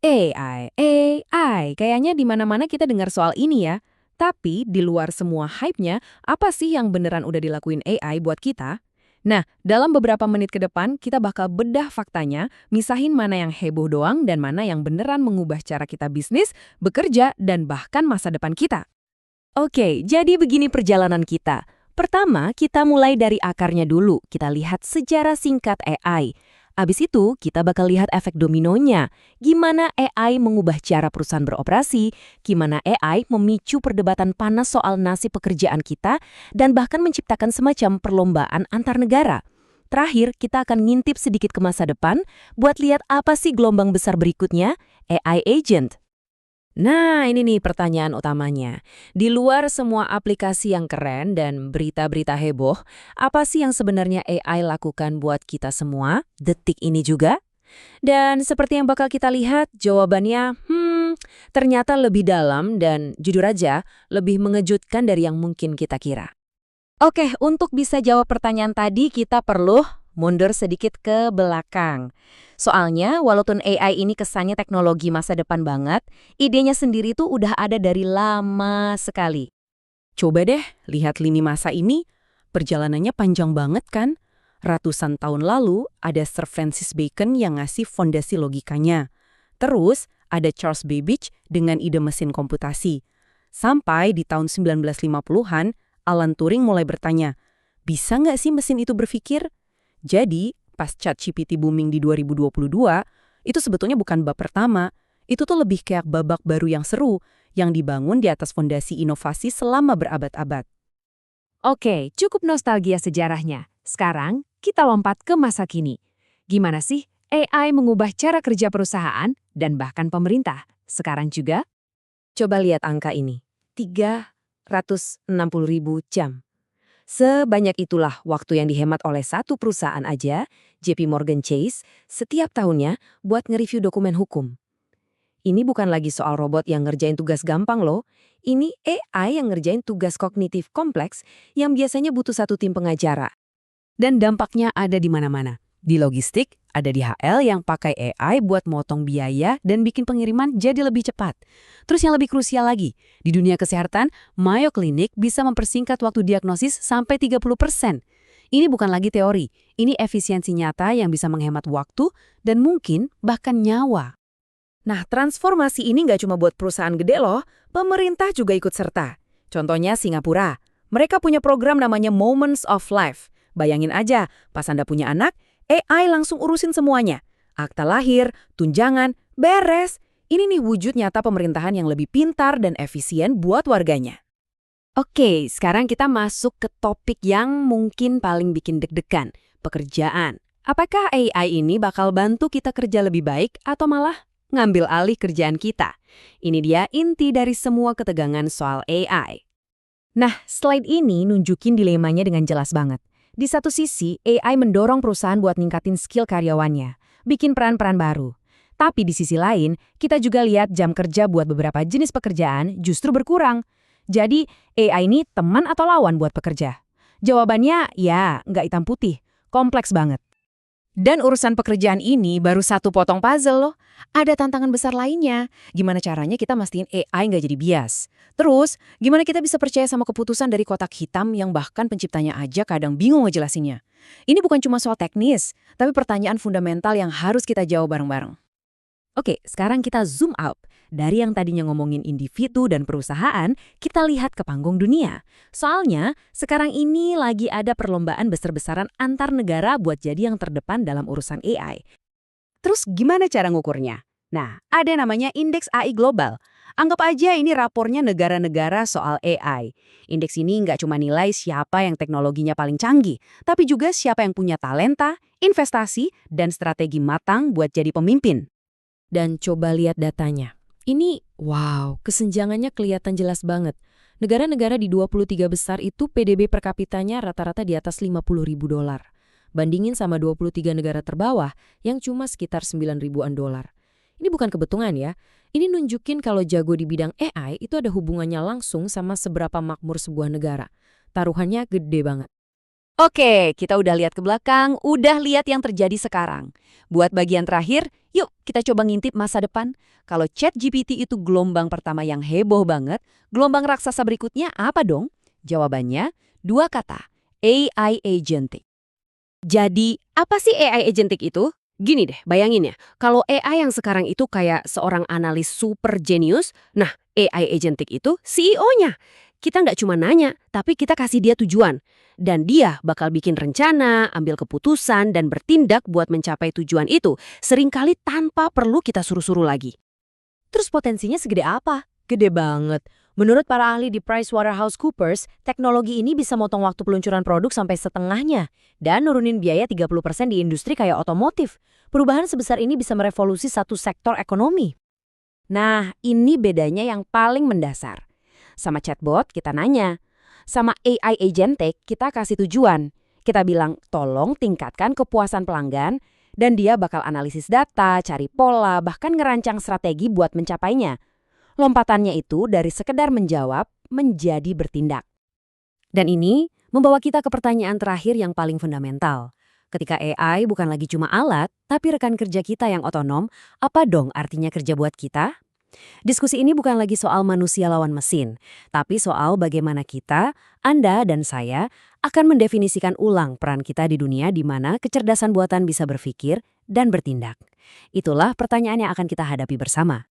AI. Kayaknya di mana-mana kita dengar soal ini ya. Tapi di luar semua hype-nya, apa sih yang beneran udah dilakuin AI buat kita? Nah, dalam beberapa menit ke depan, kita bakal bedah faktanya, misahin mana yang heboh doang dan mana yang beneran mengubah cara kita bisnis, bekerja, dan bahkan masa depan kita. Oke, jadi begini perjalanan kita. Pertama, kita mulai dari akarnya dulu. Kita lihat sejarah singkat AI. Abis itu, kita bakal lihat efek dominonya. Gimana AI mengubah cara perusahaan beroperasi, gimana AI memicu perdebatan panas soal nasib pekerjaan kita, dan bahkan menciptakan semacam perlombaan antar negara. Terakhir, kita akan ngintip sedikit ke masa depan buat lihat apa sih gelombang besar berikutnya, AI agent. Nah, ini nih pertanyaan utamanya. Di luar semua aplikasi yang keren dan berita-berita heboh, apa sih yang sebenarnya AI lakukan buat kita semua, detik ini juga? Dan seperti yang bakal kita lihat, jawabannya, ternyata lebih dalam dan jujur aja, lebih mengejutkan dari yang mungkin kita kira. Oke, untuk bisa jawab pertanyaan tadi kita perlu mundur sedikit ke belakang. Soalnya, walaupun AI ini kesannya teknologi masa depan banget, idenya sendiri tuh udah ada dari lama sekali. Coba deh lihat lini masa ini, perjalanannya panjang banget kan? Ratusan tahun lalu ada Sir Francis Bacon yang ngasih fondasi logikanya. Terus ada Charles Babbage dengan ide mesin komputasi. Sampai di tahun 1950-an, Alan Turing mulai bertanya, bisa nggak sih mesin itu berpikir? Jadi, pas ChatGPT booming di 2022, itu sebetulnya bukan bab pertama. Itu tuh lebih kayak babak baru yang seru, yang dibangun di atas fondasi inovasi selama berabad-abad. Oke, cukup nostalgia sejarahnya. Sekarang, kita lompat ke masa kini. Gimana sih AI mengubah cara kerja perusahaan dan bahkan pemerintah? Sekarang juga, Coba lihat angka ini, 360.000 jam. Sebanyak itulah waktu yang dihemat oleh satu perusahaan aja, JP Morgan Chase, setiap tahunnya buat nge-review dokumen hukum. Ini bukan lagi soal robot yang ngerjain tugas gampang loh. Ini AI yang ngerjain tugas kognitif kompleks yang biasanya butuh satu tim pengacara. Dan dampaknya ada di mana-mana. Di logistik, ada DHL yang pakai AI buat motong biaya dan bikin pengiriman jadi lebih cepat. Terus yang lebih krusial lagi, di dunia kesehatan, Mayo Clinic bisa mempersingkat waktu diagnosis sampai 30%. Ini bukan lagi teori, ini efisiensi nyata yang bisa menghemat waktu dan mungkin bahkan nyawa. Nah, transformasi ini nggak cuma buat perusahaan gede loh, pemerintah juga ikut serta. Contohnya Singapura. Mereka punya program namanya Moments of Life. Bayangin aja, pas Anda punya anak, AI langsung urusin semuanya. Akta lahir, tunjangan, beres. Ini nih wujud nyata pemerintahan yang lebih pintar dan efisien buat warganya. oke, sekarang kita masuk ke topik yang mungkin paling bikin deg-degan, pekerjaan. Apakah AI ini bakal bantu kita kerja lebih baik atau malah ngambil alih kerjaan kita? Ini dia inti dari semua ketegangan soal AI. Nah, slide ini nunjukin dilemanya dengan jelas banget. Di satu sisi, AI mendorong perusahaan buat ningkatin skill karyawannya, bikin peran-peran baru. Tapi di sisi lain, kita juga lihat jam kerja buat beberapa jenis pekerjaan justru berkurang. Jadi, AI ini teman atau lawan buat pekerja? Jawabannya, ya, nggak hitam putih. Kompleks banget. Dan urusan pekerjaan ini baru satu potong puzzle loh. Ada tantangan besar lainnya. Gimana caranya kita mastiin AI nggak jadi bias? Terus, gimana kita bisa percaya sama keputusan dari kotak hitam yang bahkan penciptanya aja kadang bingung ngejelasinnya? Ini bukan cuma soal teknis, tapi pertanyaan fundamental yang harus kita jawab bareng-bareng. Oke, sekarang kita zoom out. Dari yang tadinya ngomongin individu dan perusahaan, kita lihat ke panggung dunia. Soalnya, sekarang ini lagi ada perlombaan besar-besaran antar negara buat jadi yang terdepan dalam urusan AI. Terus gimana cara ngukurnya? Nah, ada namanya Indeks AI Global. Anggap aja ini rapornya negara-negara soal AI. Indeks ini nggak cuma nilai siapa yang teknologinya paling canggih, tapi juga siapa yang punya talenta, investasi, dan strategi matang buat jadi pemimpin. Dan coba lihat datanya. Ini, wow, kesenjangannya kelihatan jelas banget. Negara-negara di 23 besar itu PDB per kapitanya rata-rata di atas 50.000 dolar. Bandingin sama 23 negara terbawah yang cuma sekitar 9 ribuan dolar. Ini bukan kebetulan ya. Ini nunjukin kalau jago di bidang AI itu ada hubungannya langsung sama seberapa makmur sebuah negara. Taruhannya gede banget. Oke, kita udah lihat ke belakang, udah lihat yang terjadi sekarang. Buat bagian terakhir, yuk kita coba ngintip masa depan. Kalau ChatGPT itu gelombang pertama yang heboh banget, gelombang raksasa berikutnya apa dong? Jawabannya, dua kata, AI agentic. Jadi, apa sih AI agentic itu? Gini deh, bayangin ya, kalau AI yang sekarang itu kayak seorang analis super jenius, nah AI agentic itu CEO-nya. Kita nggak cuma nanya, tapi kita kasih dia tujuan. Dan dia bakal bikin rencana, ambil keputusan, dan bertindak buat mencapai tujuan itu, seringkali tanpa perlu kita suruh-suruh lagi. Terus potensinya segede apa? Gede banget. Menurut para ahli di PricewaterhouseCoopers, teknologi ini bisa motong waktu peluncuran produk sampai setengahnya dan nurunin biaya 30% di industri kayak otomotif. Perubahan sebesar ini bisa merevolusi satu sektor ekonomi. Nah, ini bedanya yang paling mendasar. Sama chatbot kita nanya, sama AI agentic kita kasih tujuan. Kita bilang, tolong tingkatkan kepuasan pelanggan, dan dia bakal analisis data, cari pola, bahkan ngerancang strategi buat mencapainya. Lompatannya itu dari sekedar menjawab menjadi bertindak. Dan ini membawa kita ke pertanyaan terakhir yang paling fundamental. Ketika AI bukan lagi cuma alat, tapi rekan kerja kita yang otonom, apa dong artinya kerja buat kita? Diskusi ini bukan lagi soal manusia lawan mesin, tapi soal bagaimana kita, Anda dan saya, akan mendefinisikan ulang peran kita di dunia di mana kecerdasan buatan bisa berpikir dan bertindak. Itulah pertanyaan yang akan kita hadapi bersama.